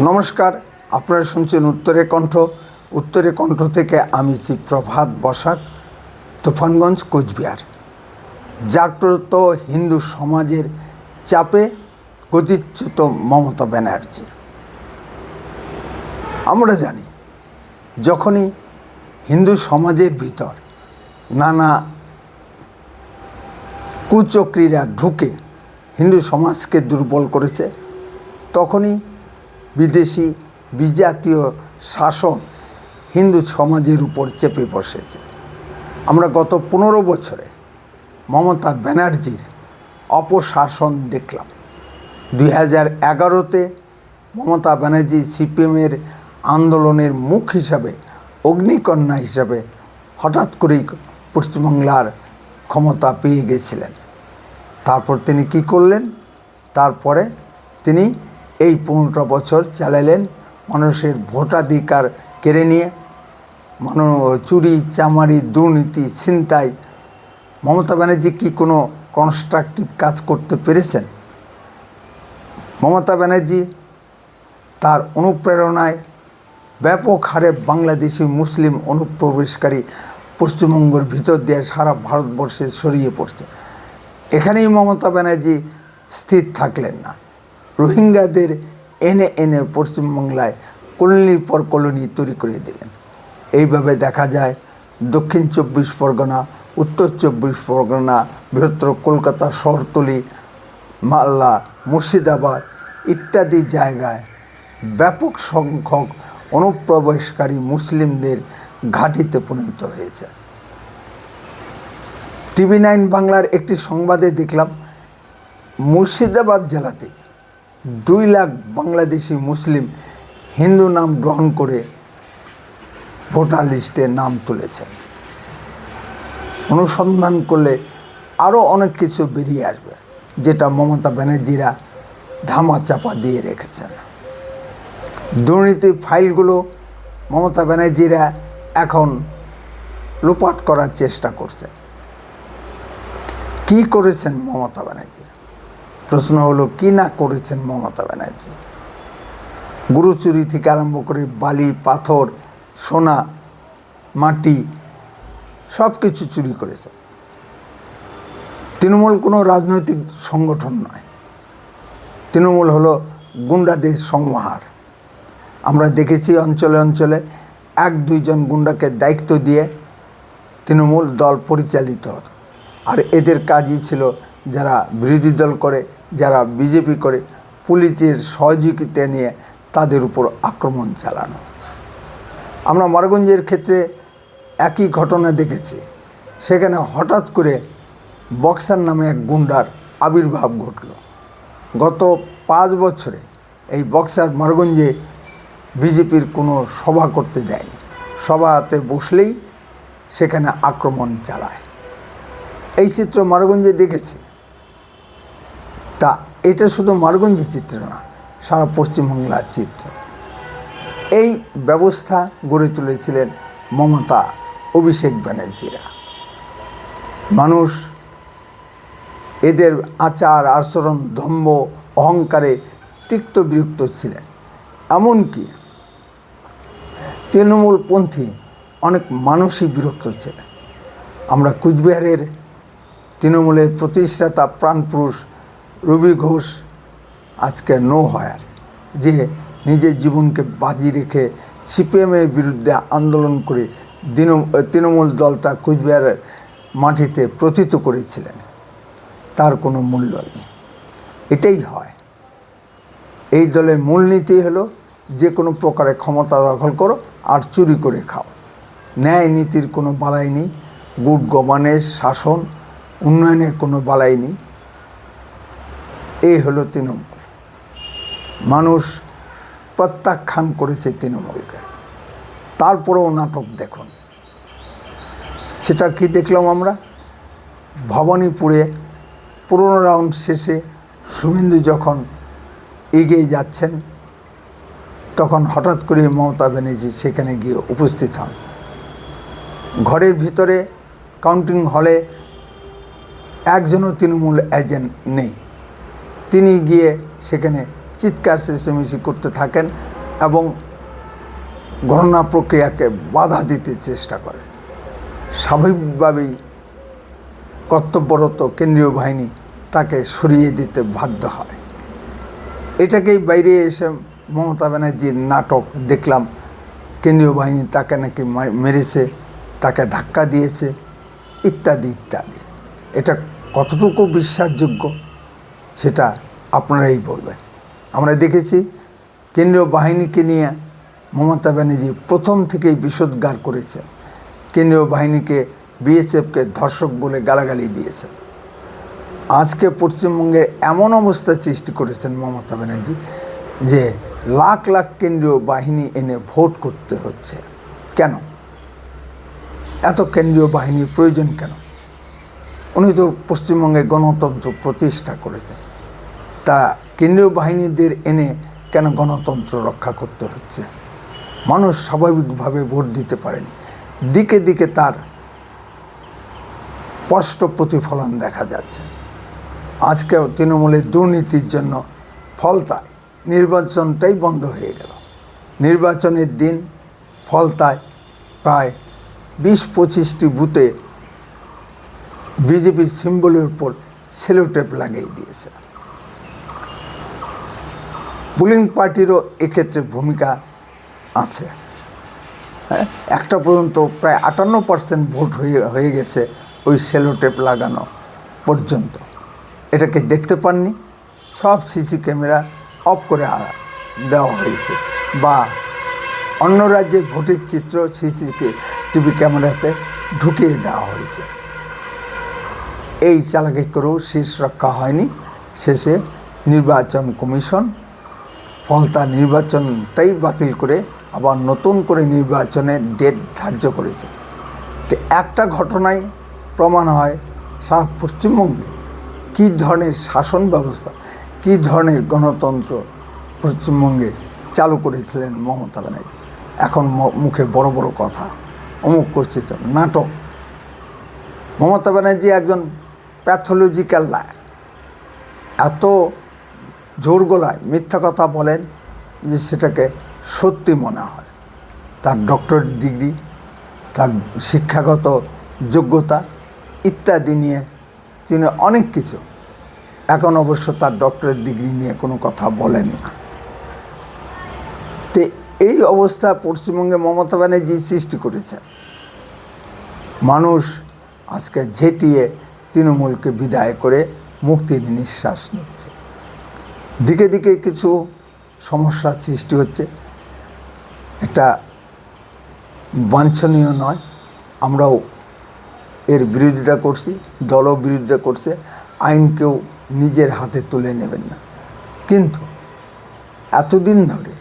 নমস্কার, আপনারা শুনছেন উত্তরে কণ্ঠ থেকে আমি প্রভাত বসাক, তুফানগঞ্জ, কোচবিহার। জাগ্রত হিন্দু সমাজের চাপে গতিচ্যুত মমতা ব্যানার্জি। আমরা জানি, যখনই হিন্দু সমাজের ভিতর নানা কুচক্রীরা ঢুকে হিন্দু সমাজকে দুর্বল করেছে, তখনই বিদেশি বিজাতীয় শাসন হিন্দু সমাজের উপর চেপে বসেছে। আমরা গত 15 বছরে মমতা ব্যানার্জির অপশাসন দেখলাম। 2011-তে মমতা ব্যানার্জি সিপিএমের আন্দোলনের মুখ হিসাবে, অগ্নিকন্যা হিসাবে হঠাৎ করেই পশ্চিমবাংলার ক্ষমতা পেয়ে গেছিলেন। তারপর তিনি কি করলেন? তারপরে তিনি এই 15টা বছর চালালেন মানুষের ভোটাধিকার কেড়ে নিয়ে, চুরি, চামারি, দুর্নীতি, ছিনতাই। মমতা ব্যানার্জি কি কোনো কনস্ট্রাকটিভ কাজ করতে পেরেছেন? মমতা ব্যানার্জি তার অনুপ্রেরণায় ব্যাপক হারে বাংলাদেশি মুসলিম অনুপ্রবেশকারী পশ্চিমবঙ্গের ভিতর দিয়ে সারা ভারতবর্ষে ছড়িয়ে পড়ছে। এখানেই মমতা ব্যানার্জি স্থির থাকলেন না। রোহিঙ্গাদের এনে পশ্চিমবাংলায় কলোনির পর কলোনি তৈরি করে দিলেন। এইভাবে দেখা যায় দক্ষিণ 24 পরগনা, উত্তর 24 পরগনা, বৃহত্তর কলকাতা শহরতলি, মালদা, মুর্শিদাবাদ ইত্যাদি জায়গায় ব্যাপক সংখ্যক অনুপ্রবেশকারী মুসলিমদের ঘাঁটিতে পরিণত হয়েছে। TV9 বাংলার একটি সংবাদে দেখলাম, মুর্শিদাবাদ জেলাতে 2 লাখ বাংলাদেশি মুসলিম হিন্দু নাম গ্রহণ করে ভোটার লিস্টে নাম তুলেছেন। অনুসন্ধান করলে আরও অনেক কিছু বেরিয়ে আসবে, যেটা মমতা ব্যানার্জিরা ধামাচাপা দিয়ে রেখেছেন। দুর্নীতির ফাইলগুলো মমতা ব্যানার্জিরা এখন লোপাট করার চেষ্টা করছে। কি করেছেন মমতা ব্যানার্জি? প্রশ্ন হলো, কি না করেছেন মমতা ব্যানার্জি? গরু চুরি থেকে আরম্ভ করে বালি, পাথর, সোনা, মাটি সব কিছু চুরি করেছে। তৃণমূল কোনো রাজনৈতিক সংগঠন নয়। তৃণমূল হলো গুন্ডাদের সমাহার। আমরা দেখেছি অঞ্চলে অঞ্চলে 1-2 জন গুন্ডাকে দায়িত্ব দিয়ে তৃণমূল দল পরিচালিত হতো। আর এদের কাজই ছিল, যারা বিরোধী দল করে, যারা বিজেপি করে, পুলিশের সহযোগিতা নিয়ে তাদের উপর আক্রমণ চালানো। আমরা মারগঞ্জের ক্ষেত্রে একই ঘটনা দেখেছি। সেখানে হঠাৎ করে বক্সার নামে এক গুন্ডার আবির্ভাব ঘটল। গত 5 বছরে এই বক্সার মারগঞ্জে বিজেপির কোনো সভা করতে দেয়নি। সভাতে বসলেই সেখানে আক্রমণ চালায়। এই চিত্র মারগঞ্জে দেখেছি। তা এটা শুধু মারগঞ্জের চিত্র না, সারা পশ্চিমবাংলার চিত্র। এই ব্যবস্থা গড়ে তুলেছিলেন মমতা, অভিষেক ব্যানার্জিরা। মানুষ এদের আচার আচরণ, দম্ভ, অহংকারে তিক্ত বিরক্ত ছিলেন। এমনকি তৃণমূলপন্থী অনেক মানুষই বিরক্ত ছিলেন। আমরা কোচবিহারের তৃণমূলের প্রতিষ্ঠাতা প্রাণপুরুষ রবি ঘোষ আজকে নো হায়ার, যে নিজের জীবনকে বাজি রেখে সিপিএমের বিরুদ্ধে আন্দোলন করে তৃণমূল দলটা কোচবিহারের মাটিতে প্রথিত করেছিলেন, তার কোনো মূল্য নেই। এটাই হয়। এই দলের মূলনীতি হলো, যে কোনো প্রকারে ক্ষমতা দখল করো আর চুরি করে খাও। ন্যায় নীতির কোনো বালাই নেই, গুড গভর্নেন্স, শাসন, উন্নয়নের কোনো বালাই নেই। এই হলো তৃণমূল। মানুষ প্রত্যাখ্যান করেছে তৃণমূলকে। তারপরেও নাটক দেখুন। সেটা কি দেখলাম আমরা? ভবানীপুরে 15 রাউন্ড শেষে শুভেন্দু যখন এগিয়ে যাচ্ছেন, তখন হঠাৎ করে মমতা ব্যানার্জি সেখানে গিয়ে উপস্থিত হন। ঘরের ভিতরে কাউন্টিং হলে একজনও তৃণমূল এজেন্ট নেই। তিনি গিয়ে সেখানে চিৎকার চেঁচামেচি করতে থাকেন, এবং গণনা প্রক্রিয়াকে বাধা দিতে চেষ্টা করে। স্বাভাবিকভাবেই কর্তব্যরত কেন্দ্রীয় বাহিনী তাকে সরিয়ে দিতে বাধ্য হয়। এটাকেই বাইরে এসে মমতা ব্যানার্জির নাটক দেখলাম, কেন্দ্রীয় বাহিনী তাকে নাকি মেরেছে, তাকে ধাক্কা দিয়েছে, ইত্যাদি ইত্যাদি। এটা কতটুকু বিশ্বাসযোগ্য সেটা আপনারাই বলবেন। আমরা দেখেছি কেন্দ্রীয় বাহিনীকে নিয়ে মমতা ব্যানার্জি প্রথম থেকেই বিষোদ্গার করেছেন। কেন্দ্রীয় বাহিনীকে, বিএসএফকে ধর্ষক বলে গালাগালি দিয়েছেন। আজকে পশ্চিমবঙ্গে এমন অবস্থা সৃষ্টি করেছেন মমতা ব্যানার্জি যে লাখ লাখ কেন্দ্রীয় বাহিনী এনে ভোট করতে হচ্ছে। কেন এত কেন্দ্রীয় বাহিনীর প্রয়োজন? কেন? উনি তো পশ্চিমবঙ্গে গণতন্ত্র প্রতিষ্ঠা করেছেন, তা কেন্দ্রীয় বাহিনীদের এনে কেন গণতন্ত্র রক্ষা করতে হচ্ছে? মানুষ স্বাভাবিকভাবে ভোট দিতে পারেনি। দিকে দিকে তার স্পষ্ট প্রতিফলন দেখা যাচ্ছে। আজকেও তৃণমূলের দুর্নীতির জন্য ফলতায় নির্বাচনটাই বন্ধ হয়ে গেল। নির্বাচনের দিন ফলতায় প্রায় 20-25টি বুথে বিজেপির সিম্বলের উপর সেলোটেপ লাগিয়ে দিয়েছে। পুলিং পার্টিরও এক্ষেত্রে ভূমিকা আছে। একটা পর্যন্ত প্রায় 58% ভোট হয়ে গেছে ওই সেলোটেপ লাগানো পর্যন্ত। এটাকে দেখতে পাননি, সব সিসি ক্যামেরা অফ করে দেওয়া হয়েছে, বা অন্য রাজ্যের ভোটের চিত্র টিভি ক্যামেরাতে ঢুকিয়ে দেওয়া হয়েছে। এই চালাকি করেও শেষ রক্ষা হয়নি। শেষে নির্বাচন কমিশন ফলতা নির্বাচনটাই বাতিল করে আবার নতুন করে নির্বাচনের ডেট ধার্য করেছে। তো একটা ঘটনায় প্রমাণ হয় সারা পশ্চিমবঙ্গে কী ধরনের শাসন ব্যবস্থা, কী ধরনের গণতন্ত্র পশ্চিমবঙ্গে চালু করেছিলেন মমতা ব্যানার্জি। এখন মুখে বড় বড় কথা, অমুক করছে, তো নাটক। মমতা ব্যানার্জি একজন প্যাথোলজিক্যাল লায়ার। এত জোর গলায় মিথ্যা কথা বলেন যে সেটাকে সত্যি মনে হয়। তার ডক্টরেট ডিগ্রি, তার শিক্ষাগত যোগ্যতা ইত্যাদি নিয়ে তিনি অনেক কিছু, এখন অবশ্য তার ডক্টরেট ডিগ্রি নিয়ে কোনো কথা বলেন না। তো এই অবস্থা পশ্চিমবঙ্গে মমতা ব্যানার্জি সৃষ্টি করেছেন। মানুষ আজকে ঝেঁটিয়ে তৃণমূলকে বিদায় করে মুক্তির নিঃশ্বাস নিচ্ছে। দিকে দিকে কিছু সমস্যার সৃষ্টি হচ্ছে, এটা বাঞ্ছনীয় নয়। আমরাও এর বিরোধিতা করছি, দলও বিরোধিতা করছে। আইনকেও নিজের হাতে তুলে নেবেন না। কিন্তু এতদিন ধরে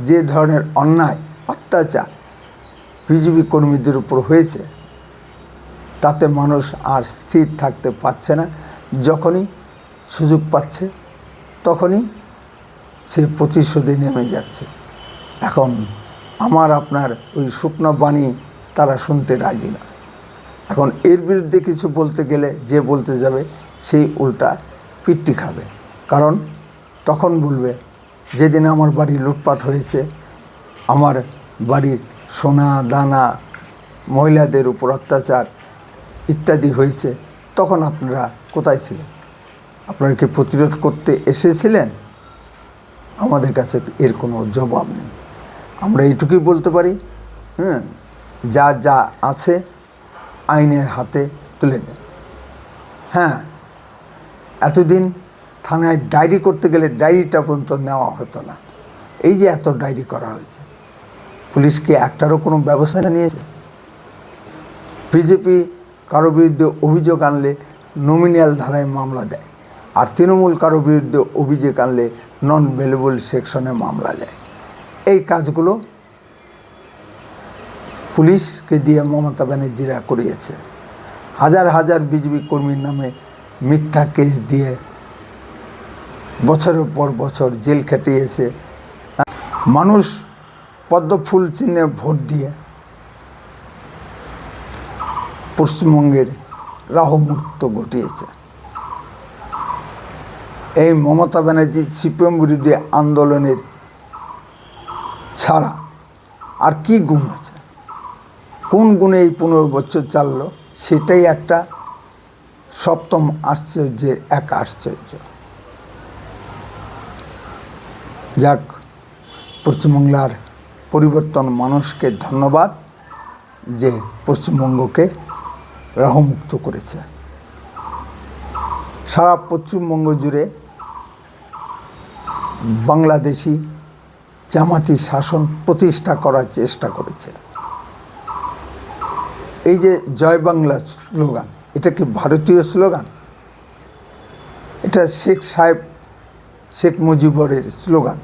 যে ধরনের অন্যায় অত্যাচার বিজেপি কর্মীদের উপর হয়েছে, তাতে মানুষ আর স্থির থাকতে পারছে না। যখনই সুযোগ পাচ্ছে তখনই সে প্রতিশোধে নেমে যাচ্ছে। এখন আমার আপনার ওই শুকনো বাণী তারা শুনতে রাজি না। এখন এর বিরুদ্ধে কিছু বলতে গেলে যে বলতে যাবে সেই উল্টা পিট্টি খাবে। কারণ তখন বলবে, যেদিন আমার বাড়ি লুটপাট হয়েছে, আমার বাড়ির সোনা দানা, মহিলাদের উপর অত্যাচার ইত্যাদি হয়েছে, তখন আপনারা কোথায় ছিলেন? আপনারা কি প্রতিরোধ করতে এসেছিলেন? আমাদের কাছে এর কোনো জবাব নেই। আমরা এইটুকুই বলতে পারি, যা যা আছে আইনের হাতে তুলে দেন। হ্যাঁ, এতদিন থানায় ডায়েরি করতে গেলে ডায়েরিটা পর্যন্ত নেওয়া হতো না। এই যে এত ডায়েরি করা হয়েছে, পুলিশকে একটারও কোনো ব্যবস্থা নিয়েছে? বিজেপি কারো বিরুদ্ধে অভিযোগ আনলে নমিনাল ধারায় মামলা দেয়, আর তৃণমূল কারো বিরুদ্ধে অভিযোগ আনলে নন বেলেবল সেকশনে মামলা দেয়। এই কাজগুলো পুলিশকে দিয়ে মমতা ব্যানার্জিরা করিয়েছে। হাজার হাজার বিজেপি কর্মীর নামে মিথ্যা কেস দিয়ে বছরের পর বছর জেল খেটিয়েছে। মানুষ পদ্ম ফুল চিহ্নে ভোট দিয়ে পশ্চিমবঙ্গের রাহুমুক্ত ঘটিয়েছে। এই মমতা ব্যানার্জি সিপিএম বিরোধী আন্দোলনের ছাড়া আর কি গুণ আছে? কোন গুণে এই 15 বছর চাললো, সেটাই একটা সপ্তম আশ্চর্যের এক আশ্চর্য। যাক, পশ্চিমবাংলার পরিবর্তন মানুষকে ধন্যবাদ যে পশ্চিমবঙ্গকে রাহুমুক্ত করেছে। সারা পশ্চিমবঙ্গ জুড়ে বাংলাদেশি জামাতি শাসন প্রতিষ্ঠা করার চেষ্টা করেছে। এই যে জয় বাংলা স্লোগান, এটা কি ভারতীয় স্লোগান? এটা শেখ মুজিবুরের স্লোগান,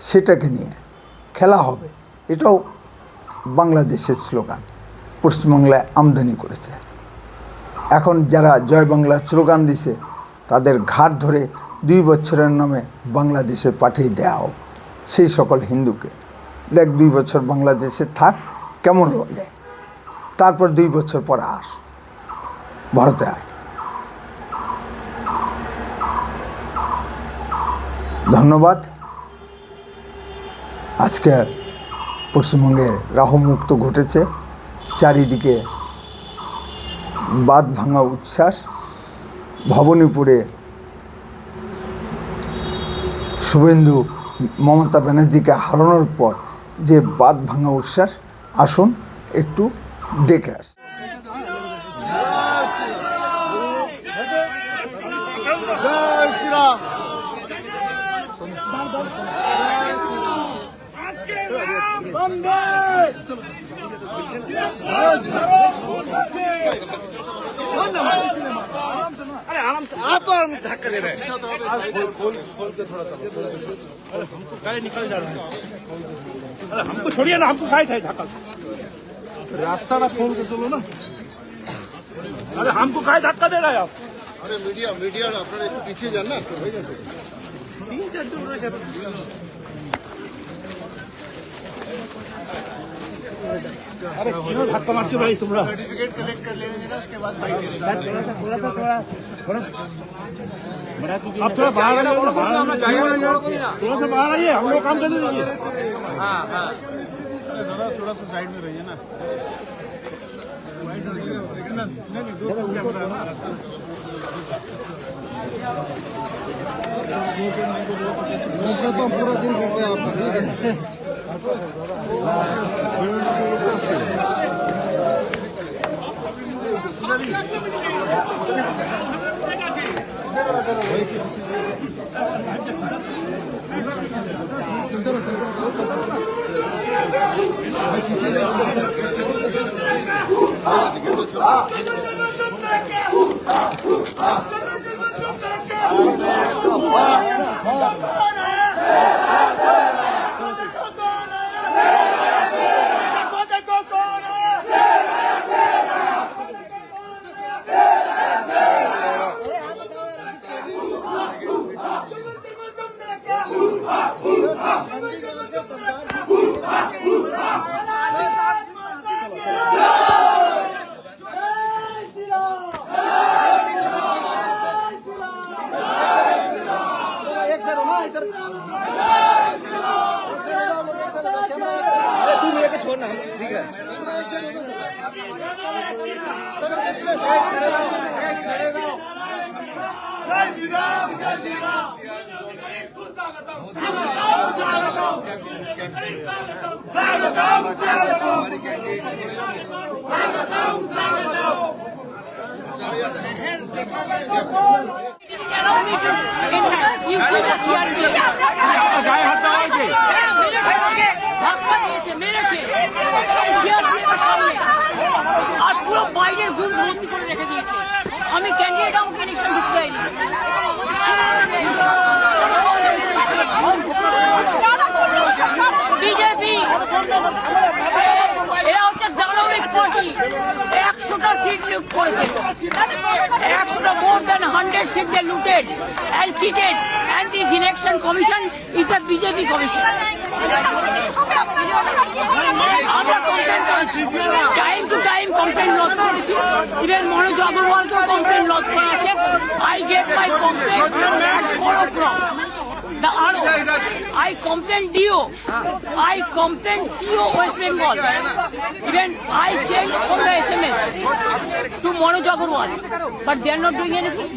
সেটাকে নিয়ে খেলা হবে। এটাও বাংলাদেশের স্লোগান, পশ্চিমবাংলায় আমদানি করেছে। এখন যারা জয় বাংলা স্লোগান দিছে তাদের ঘাট ধরে 2 বছরের নামে বাংলাদেশে পাঠিয়ে দেওয়া হোক সেই সকল হিন্দুকে। দেখ, 2 বছর বাংলাদেশে থাক, কেমন লাগে, তারপর 2 বছর পর আস, ভারতে আয়। ধন্যবাদ। আজকে পশ্চিমবঙ্গে রাহুমুক্ত ঘটেছে, চারিদিকে বাঁধ ভাঙা উচ্ছ্বাস। ভবানীপুরে শুভেন্দু মমতা ব্যানার্জিকে হারানোর পর যে বাঁধ ভাঙা উচ্ছ্বাস, আসুন একটু দেখে আস। अरे आराम से आप तो धक्का दे रहे हैं। खोल के थोड़ा सा हमको गाय निकल जा रहा है। अरे हमको छोड़िए ना, हमको गाय था धक्का। रास्ता ना खोल के चलो ना। अरे हमको गाय धक्का दे रहा है आप। अरे मीडिया अपने पीछे जाना तो हो जाए। 3-4 दिन रहे अरे क्यों धक्का मारते भाई तुम लोग? सर्टिफिकेट कलेक्ट कर लेने देना, उसके बाद बाइक थोड़ा आप थोड़ा बाहर आइए, थोड़ा सा बाहर आइए, हम लोग काम करने दीजिए। हाँ हाँ, थोड़ा सा साइड में रहिए ना। तो पूरा दिन करते हैं तू मेरे को छोड़ना, ठीक है। আর পুরো বাইরের গুণ ভর্তি করে রেখে দিয়েছে। আমি ক্যান্ডিডেট, আমাকে ইলেকশন ঢুকতে হয়নি। বিজেপি এরা হচ্ছে দানবিক পার্টি। 100টা সিট লুট করেছে, 100টা more than 100 seats they looted and cheated, and this election commission is a BJP commission. আমরা কমপ্লেন করেছি, time to time complain lodge করেছি। ইভেন মনোজ আগরওয়ালকেও কমপ্লেন লজ করা আছে। I gave my complaint at 4 o'clock. the RO. I complained DO. I complained CO West Bengal. Even I sent all the SMS to Manoj Agarwal, but they are not doing anything.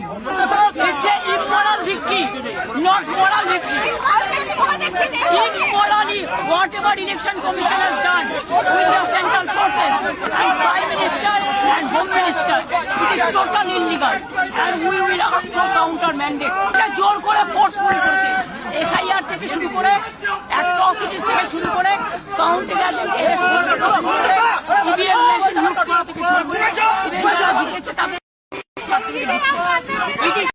It's a immoral victory, not moral victory. Immorally, whatever election commission has done with the central forces and Prime Minister and Home Minister, it is totally illegal, and we will ask for counter mandate. এটা জোর করে forcefully করেছে, SIR থেকে শুরু করে atrocities থেকে শুরু করে কাউন্টিং এজেন্ট এরেস্ট থেকে শুরু করে EVM মেশিন লুট করা থেকে শুরু করে ইভেন যারা জিতেছে তাদের সার্টিফিকেট